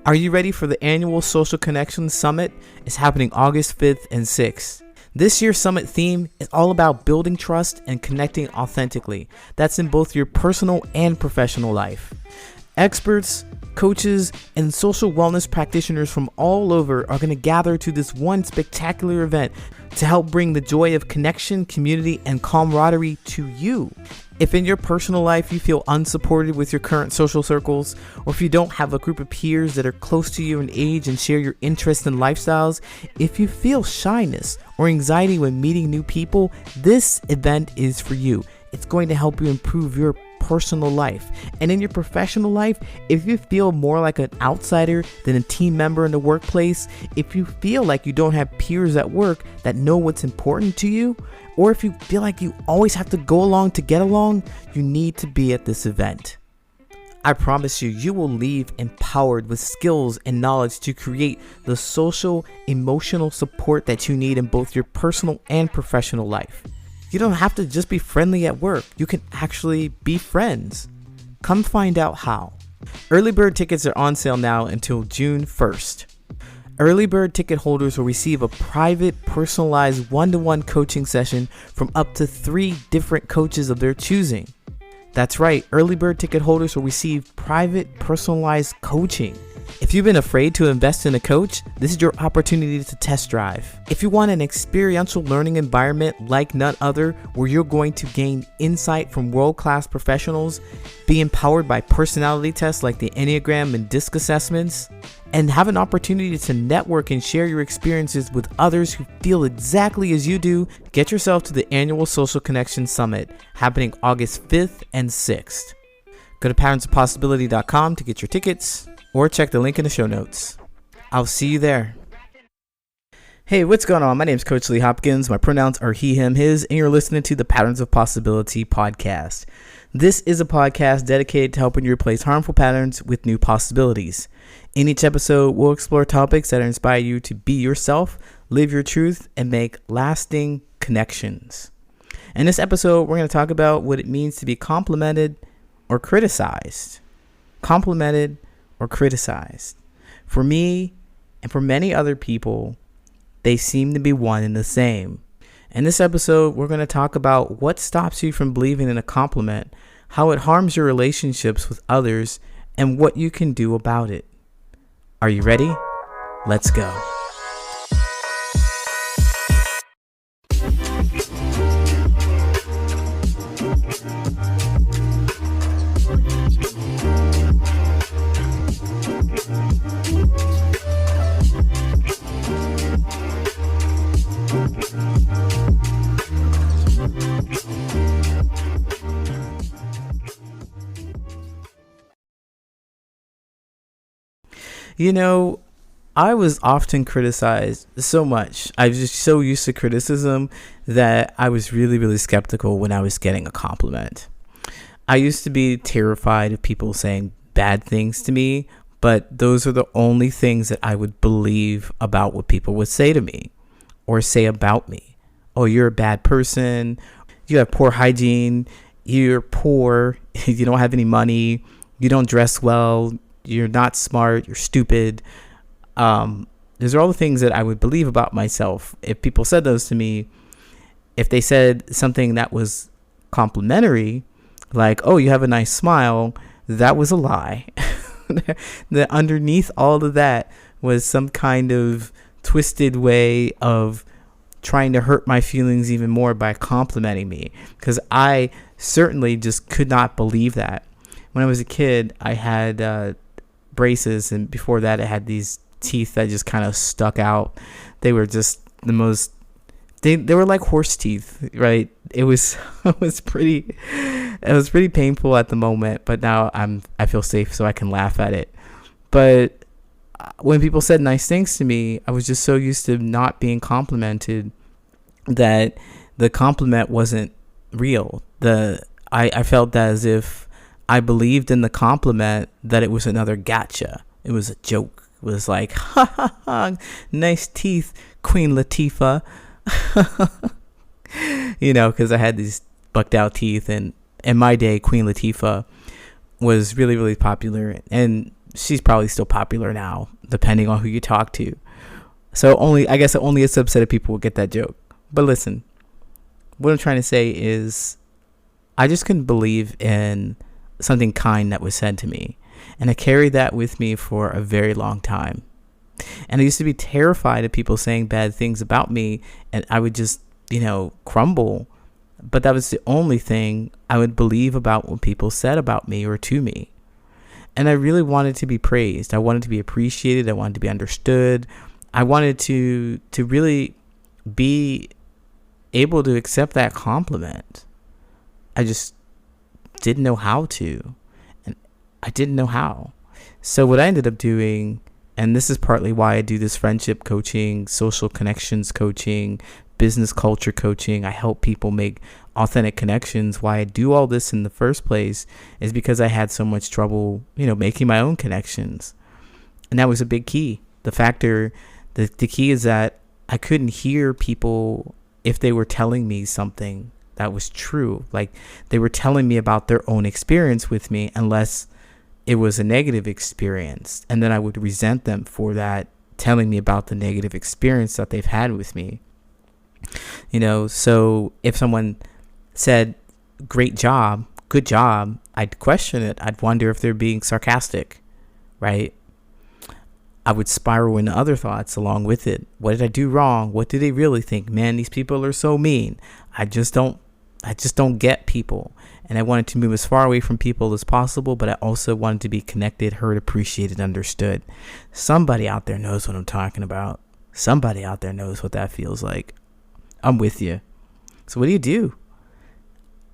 Are you ready for the annual Social Connections Summit? It's happening August 5th and 6th. This year's summit theme is all about building trust and connecting authentically. That's in both your personal and professional life. Experts, coaches, and social wellness practitioners from all over are going to gather to this one spectacular event to help bring the joy of connection, community, and camaraderie to you. If in your personal life you feel unsupported with your current social circles, or if you don't have a group of peers that are close to you in age and share your interests and lifestyles, if you feel shyness or anxiety when meeting new people, this event is for you. It's going to help you improve your personal life. And in your professional life, if you feel more like an outsider than a team member in the workplace, if you feel like you don't have peers at work that know what's important to you, or if you feel like you always have to go along to get along, you need to be at this event. I promise you, you will leave empowered with skills and knowledge to create the social, emotional support that you need in both your personal and professional life. You don't have to just be friendly at work. You can actually be friends. Come find out how. Early bird tickets are on sale now until June 1st. Early bird ticket holders will receive a private, personalized one-to-one coaching session from up to 3 different coaches of their choosing. That's right, early bird ticket holders will receive private, personalized coaching. If you've been afraid to invest in a coach, this is your opportunity to test drive. If you want an experiential learning environment like none other, where you're going to gain insight from world-class professionals, be empowered by personality tests like the Enneagram and DISC assessments, and have an opportunity to network and share your experiences with others who feel exactly as you do, get yourself to the annual Social Connections Summit happening August 5th and 6th. Go to patternsof possibility.com to get your tickets, or check the link in the show notes. I'll see you there. Hey, what's going on? My name is Coach Lee Hopkins. My pronouns are he, him, his, and you're listening to the Patterns of Possibility podcast. This is a podcast dedicated to helping you replace harmful patterns with new possibilities. In each episode, we'll explore topics that inspire you to be yourself, live your truth, and make lasting connections. In this episode, we're going to talk about what it means to be complimented or criticized. Complimented or criticized. For me and for many other people, they seem to be one and the same. In this episode, we're going to talk about what stops you from believing in a compliment, how it harms your relationships with others, and what you can do about it. Are you ready? Let's go. You know, I was often criticized so much. I was just so used to criticism that I was really, really skeptical when I was getting a compliment. I used to be terrified of people saying bad things to me, but those are the only things that I would believe about what people would say to me or say about me. Oh, you're a bad person. You have poor hygiene. You're poor. You don't have any money. You don't dress well. You're not smart. You're stupid. Those are all the things that I would believe about myself. If people said those to me, if they said something that was complimentary, like, oh, you have a nice smile, that was a lie. That underneath all of that was some kind of twisted way of trying to hurt my feelings even more by complimenting me, because I certainly just could not believe that. When I was a kid, I had braces, and before that I had these teeth that just kind of stuck out. They were just the most, they were like horse teeth, right? It was pretty painful at the moment, but now I feel safe, so I can laugh at it. But when people said nice things to me, I was just so used to not being complimented that the compliment wasn't real. I felt as if I believed in the compliment that it was another gotcha. It was a joke. It was like, ha ha ha, nice teeth, Queen Latifah. You know, because I had these bucked out teeth, and in my day, Queen Latifah was really, really popular, and she's probably still popular now, depending on who you talk to. So I guess only a subset of people will get that joke. But listen, what I'm trying to say is I just couldn't believe in something kind that was said to me. And I carried that with me for a very long time. And I used to be terrified of people saying bad things about me, and I would just, crumble. But that was the only thing I would believe about what people said about me or to me. And I really wanted to be praised. I wanted to be appreciated. I wanted to be understood. I wanted to really be able to accept that compliment. I just didn't know how to. And I didn't know how. So what I ended up doing, and this is partly why I do this friendship coaching, social connections coaching, business culture coaching. I help people make authentic connections. Why I do all this in the first place is because I had so much trouble, making my own connections. And that was a big key. The key is that I couldn't hear people if they were telling me something that was true. Like they were telling me about their own experience with me, unless it was a negative experience. And then I would resent them for that, telling me about the negative experience that they've had with me. So if someone said, great job, good job, I'd question it. I'd wonder if they're being sarcastic, right? I would spiral into other thoughts along with it. What did I do wrong? What do they really think? Man, these people are so mean. I just don't get people. And I wanted to move as far away from people as possible, but I also wanted to be connected, heard, appreciated, understood. Somebody out there knows what I'm talking about. Somebody out there knows what that feels like. I'm with you. So what do?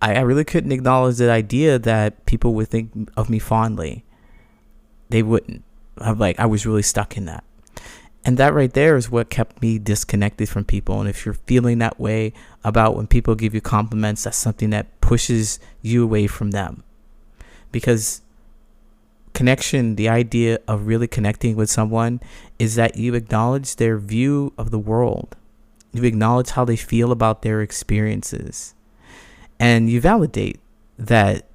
I really couldn't acknowledge that idea that people would think of me fondly. They wouldn't. I was really stuck in that. And that right there is what kept me disconnected from people. And if you're feeling that way about when people give you compliments, that's something that pushes you away from them. Because connection, the idea of really connecting with someone, is that you acknowledge their view of the world. You acknowledge how they feel about their experiences. And you validate that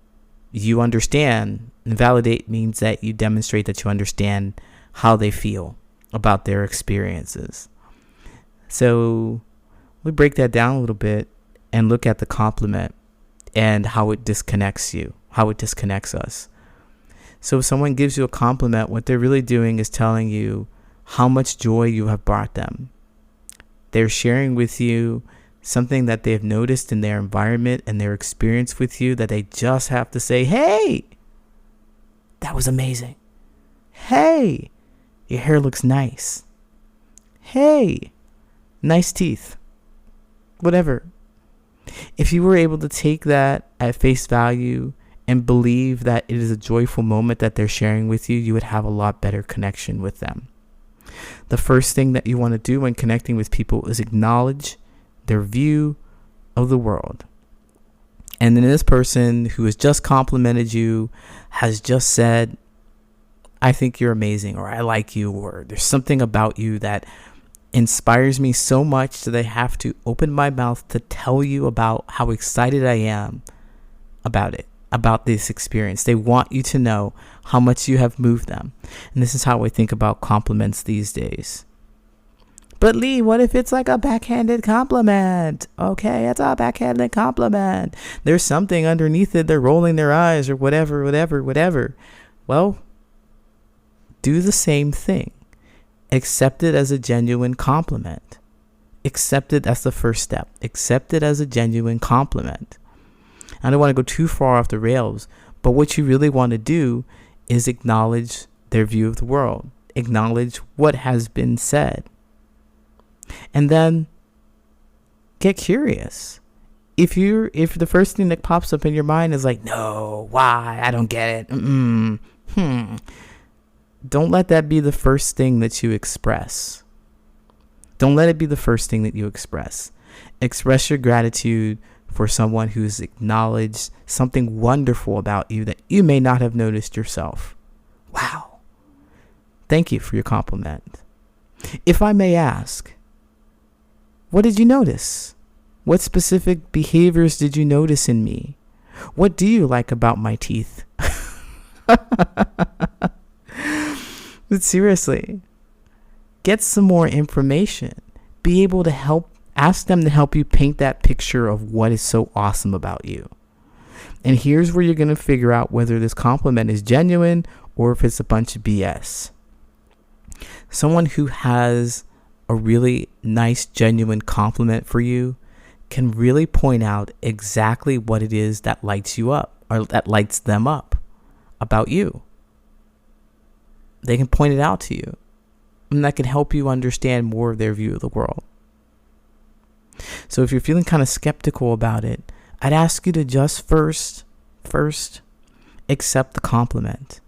you understand. And validate means that you demonstrate that you understand how they feel about their experiences. So we break that down a little bit and look at the compliment and how it disconnects you, how it disconnects us. So if someone gives you a compliment, what they're really doing is telling you how much joy you have brought them. They're sharing with you something that they've noticed in their environment and their experience with you, that they just have to say, hey, that was amazing. Hey, your hair looks nice. Hey, nice teeth. Whatever. If you were able to take that at face value and believe that it is a joyful moment that they're sharing with you, you would have a lot better connection with them. The first thing that you want to do when connecting with people is acknowledge their view of the world. And then this person who has just complimented you has just said, I think you're amazing, or I like you, or there's something about you that inspires me so much that I have to open my mouth to tell you about how excited I am about it, about this experience. They want you to know how much you have moved them. And this is how I think about compliments these days. But Lee, what if it's like a backhanded compliment? Okay, it's a backhanded compliment. There's something underneath it. They're rolling their eyes or whatever. Well, do the same thing. Accept it as a genuine compliment. Accept it as the first step. Accept it as a genuine compliment. I don't want to go too far off the rails, but what you really want to do is acknowledge their view of the world. Acknowledge what has been said. And then get curious. If the first thing that pops up in your mind is like, no, why? I don't get it. Don't let that be the first thing that you express. Don't let it be the first thing that you express. Express your gratitude for someone who's acknowledged something wonderful about you that you may not have noticed yourself. Wow. Thank you for your compliment. If I may ask, what did you notice? What specific behaviors did you notice in me? What do you like about my teeth? But seriously, get some more information. Be able to ask them to help you paint that picture of what is so awesome about you. And here's where you're going to figure out whether this compliment is genuine or if it's a bunch of BS. Someone who has a really nice, genuine compliment for you can really point out exactly what it is that lights you up or that lights them up about you. They can point it out to you, and that can help you understand more of their view of the world. So if you're feeling kind of skeptical about it, I'd ask you to just first accept the compliment.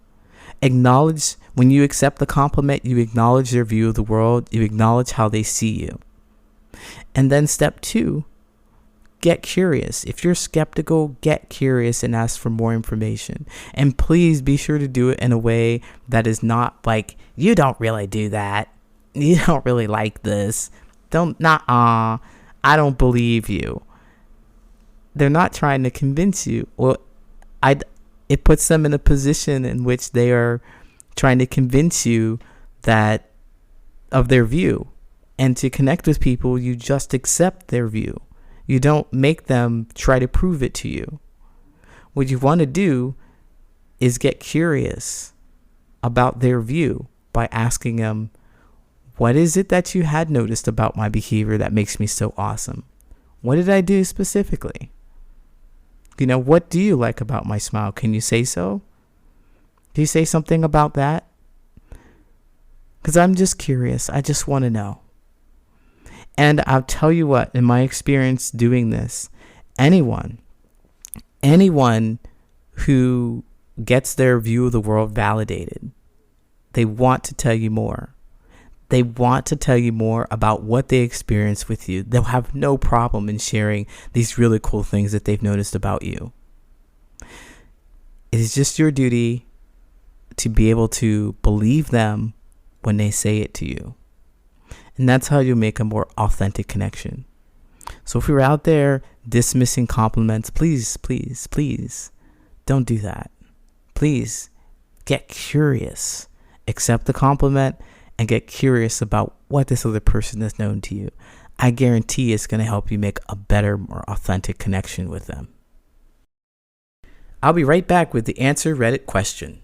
Acknowledge, when you accept the compliment, you acknowledge their view of the world, you acknowledge how they see you. And then step 2, get curious. If you're skeptical, get curious and ask for more information. And please be sure to do it in a way that is not like, you don't really do that. You don't really like this. I don't believe you. They're not trying to convince you. Well, it puts them in a position in which they are trying to convince you that of their view. And to connect with people, you just accept their view. You don't make them try to prove it to you. What you want to do is get curious about their view by asking them, what is it that you had noticed about my behavior that makes me so awesome? What did I do specifically? What do you like about my smile? Can you say so? Do you say something about that? Because I'm just curious. I just want to know. And I'll tell you what, in my experience doing this, anyone who gets their view of the world validated, they want to tell you more. They want to tell you more about what they experience with you. They'll have no problem in sharing these really cool things that they've noticed about you. It is just your duty to be able to believe them when they say it to you. And that's how you make a more authentic connection. So if you're out there dismissing compliments, please don't do that. Please get curious. Accept the compliment and get curious about what this other person has known to you. I guarantee it's going to help you make a better, more authentic connection with them. I'll be right back with the answer Reddit question.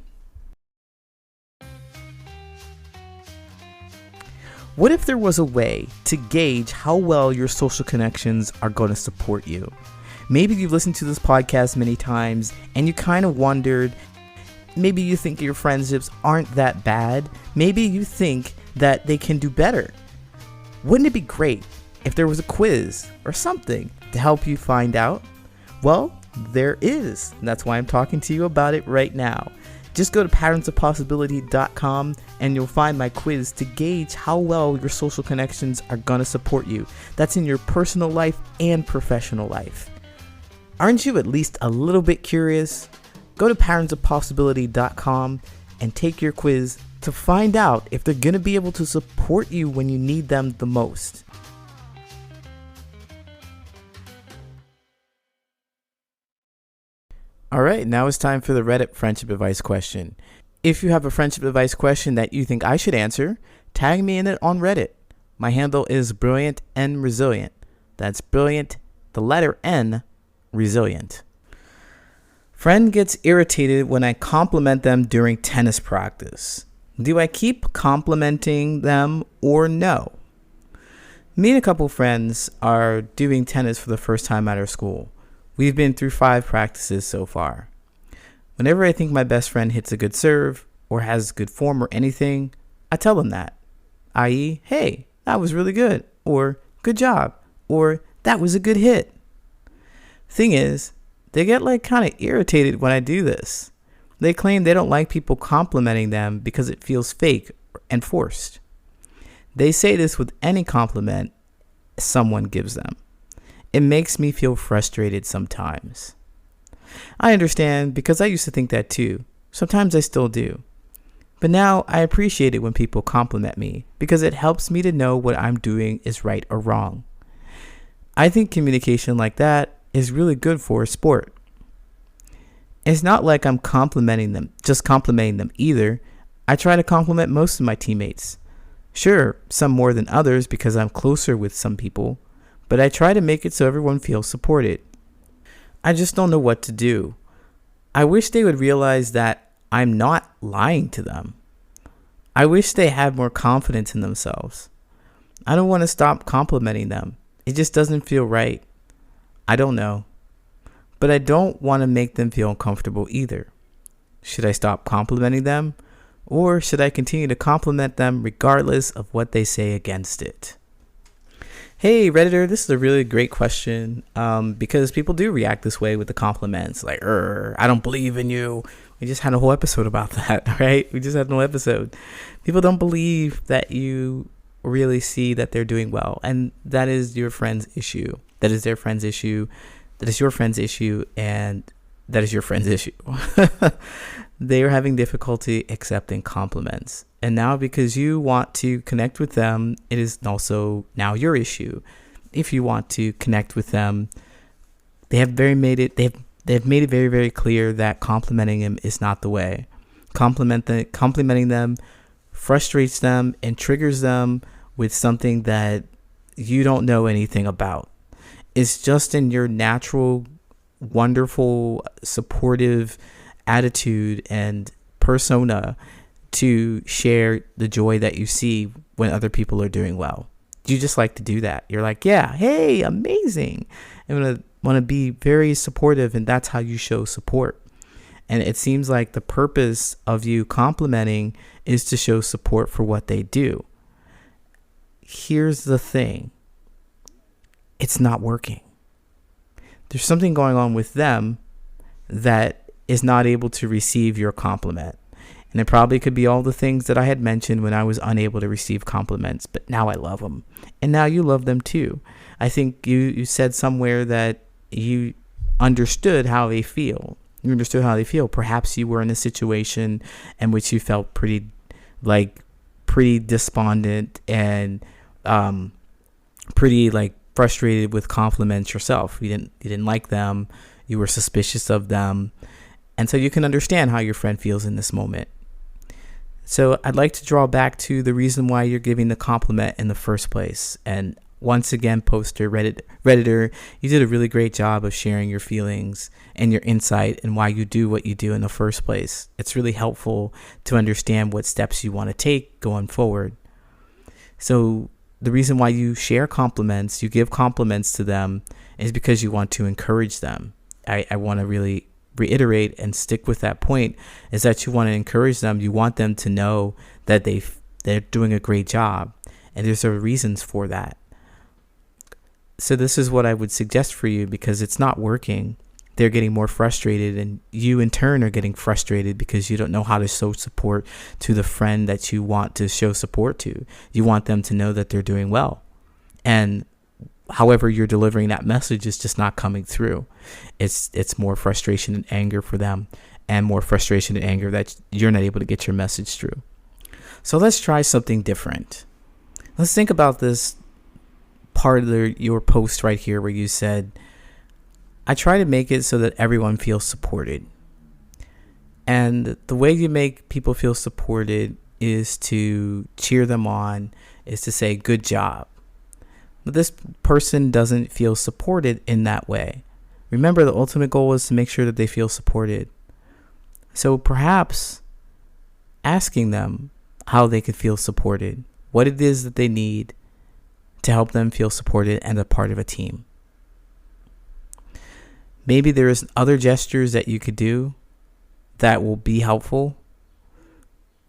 What if there was a way to gauge how well your social connections are going to support you? Maybe you've listened to this podcast many times and you kind of wondered, maybe you think your friendships aren't that bad. Maybe you think that they can do better. Wouldn't it be great if there was a quiz or something to help you find out? Well, there is. And that's why I'm talking to you about it right now. Just go to patternsofpossibility.com and you'll find my quiz to gauge how well your social connections are going to support you. That's in your personal life and professional life. Aren't you at least a little bit curious? Go to patternsofpossibility.com and take your quiz to find out if they're going to be able to support you when you need them the most. All right, now it's time for the Reddit friendship advice question. If you have a friendship advice question that you think I should answer, tag me in it on Reddit. My handle is Brilliant and Resilient. That's Brilliant, the letter N, Resilient. Friend gets irritated when I compliment them during tennis practice. Do I keep complimenting them or no? Me and a couple friends are doing tennis for the first time at our school. We've been through 5 practices so far. Whenever I think my best friend hits a good serve or has good form or anything, I tell them that. I.e., hey, that was really good, or good job, or that was a good hit. Thing is, they get kind of irritated when I do this. They claim they don't like people complimenting them because it feels fake and forced. They say this with any compliment someone gives them. It makes me feel frustrated sometimes. I understand because I used to think that too. Sometimes I still do. But now I appreciate it when people compliment me because it helps me to know what I'm doing is right or wrong. I think communication like that is really good for a sport. It's not like I'm complimenting them either. I try to compliment most of my teammates. Sure, some more than others because I'm closer with some people, but I try to make it so everyone feels supported. I just don't know what to do. I wish they would realize that I'm not lying to them. I wish they had more confidence in themselves. I don't want to stop complimenting them. It just doesn't feel right. I don't know. But I don't want to make them feel uncomfortable either. Should I stop complimenting them? Or should I continue to compliment them regardless of what they say against it? Hey, Redditor, this is a really great question because people do react this way with the compliments. Like, I don't believe in you. We just had a whole episode about that, right? We just had a whole episode. People don't believe that you really see that they're doing well. And that is your friend's issue. That is their friend's issue. That is your friend's issue. And that is your friend's issue. They are having difficulty accepting compliments. And now because you want to connect with them, it is also now your issue. If you want to connect with them, they've made it very, very clear that complimenting them is not the way. Complimenting them frustrates them and triggers them with something that you don't know anything about. It's just in your natural, wonderful, supportive attitude and persona to share the joy that you see when other people are doing well. You just like to do that. You're like, yeah, hey, amazing. I'm going to want to be very supportive, and that's how you show support. And it seems like the purpose of you complimenting is to show support for what they do. Here's the thing. It's not working. There's something going on with them that is not able to receive your compliment. And it probably could be all the things that I had mentioned when I was unable to receive compliments, but now I love them. And now you love them too. I think you said somewhere that you understood how they feel. You understood how they feel. Perhaps you were in a situation in which you felt pretty despondent and pretty frustrated with compliments yourself. You didn't like them. You were suspicious of them. And so you can understand how your friend feels in this moment. So I'd like to draw back to the reason why you're giving the compliment in the first place. And once again, poster, Redditor, you did a really great job of sharing your feelings and your insight and why you do what you do in the first place. It's really helpful to understand what steps you want to take going forward. So the reason why you share compliments, you give compliments to them, is because you want to encourage them. I want to really reiterate and stick with that point, is that you want to encourage them. You want them to know that they're doing a great job, and there's reasons for that. So this is what I would suggest for you, because it's not working. They're getting more frustrated, and you in turn are getting frustrated because you don't know how to show support to the friend that you want to show support to. You want them to know that they're doing well, and however you're delivering that message is just not coming through. It's more frustration and anger for them, and more frustration and anger that you're not able to get your message through. So let's try something different. Let's think about this part of your post right here where you said, I try to make it so that everyone feels supported. And the way you make people feel supported is to cheer them on, is to say, good job. But this person doesn't feel supported in that way. Remember, the ultimate goal is to make sure that they feel supported. So perhaps asking them how they could feel supported, what it is that they need to help them feel supported and a part of a team. Maybe there's other gestures that you could do that will be helpful.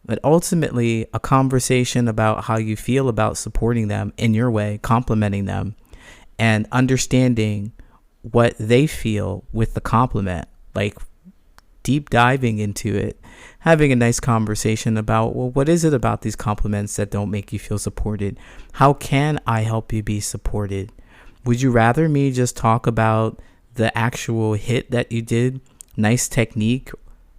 But ultimately, a conversation about how you feel about supporting them in your way, complimenting them, and understanding what they feel with the compliment, like deep diving into it, having a nice conversation about, well, what is it about these compliments that don't make you feel supported? How can I help you be supported? Would you rather me just talk about the actual hit that you did? Nice technique?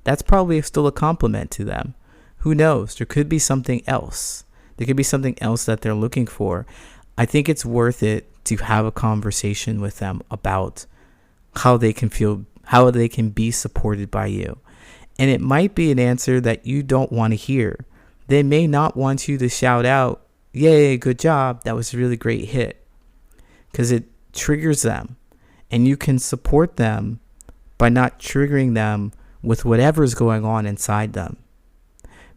That's probably still a compliment to them. Who knows? There could be something else. There could be something else that they're looking for. I think it's worth it to have a conversation with them about how they can feel, how they can be supported by you. And it might be an answer that you don't want to hear, They may not want you to shout out, "Yay, good job, that was a really great hit," because it triggers them. And you can support them by not triggering them with whatever's going on inside them.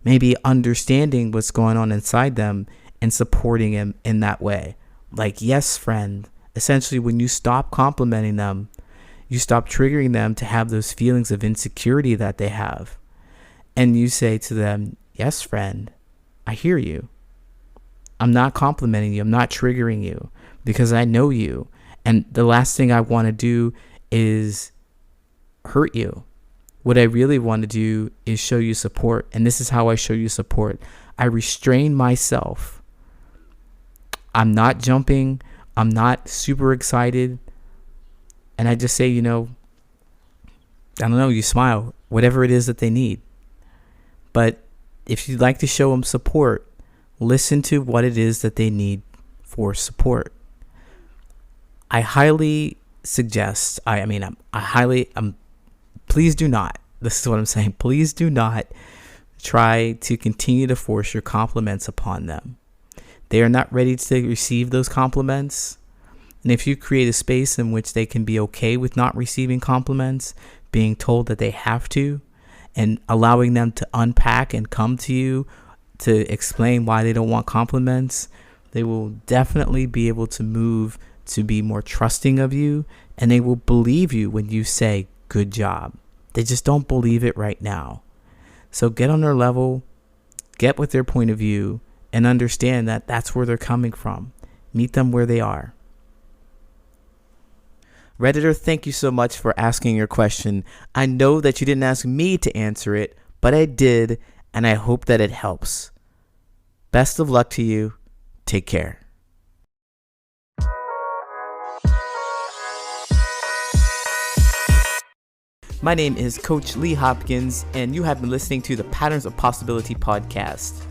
Maybe understanding what's going on inside them and supporting them in that way. Like, yes, friend. Essentially, when you stop complimenting them, you stop triggering them to have those feelings of insecurity that they have. And you say to them, "Yes, friend, I hear you. I'm not complimenting you. I'm not triggering you because I know you. And the last thing I want to do is hurt you. What I really want to do is show you support. And this is how I show you support. I restrain myself. I'm not jumping. I'm not super excited. And I just say, I don't know, you smile, whatever it is that they need. But if you'd like to show them support, listen to what it is that they need for support. I highly suggest, please do not, this is what I'm saying, please do not try to continue to force your compliments upon them. They are not ready to receive those compliments. And if you create a space in which they can be okay with not receiving compliments, being told that they have to, and allowing them to unpack and come to you to explain why they don't want compliments, they will definitely be able to move to be more trusting of you, and they will believe you when you say good job. They just don't believe it right now. So get on their level, get with their point of view, and understand that that's where they're coming from. Meet them where they are. Redditor, thank you so much for asking your question. I know that you didn't ask me to answer it, but I did, and I hope that it helps. Best of luck to you. Take care. My name is Coach Lee Hopkins, and you have been listening to the Patterns of Possibility podcast.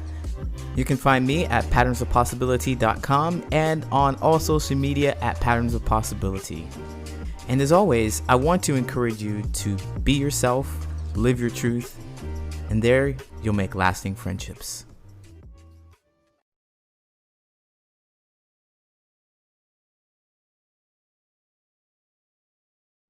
You can find me at patternsofpossibility.com and on all social media at Patterns of Possibility. And as always, I want to encourage you to be yourself, live your truth, and there you'll make lasting friendships.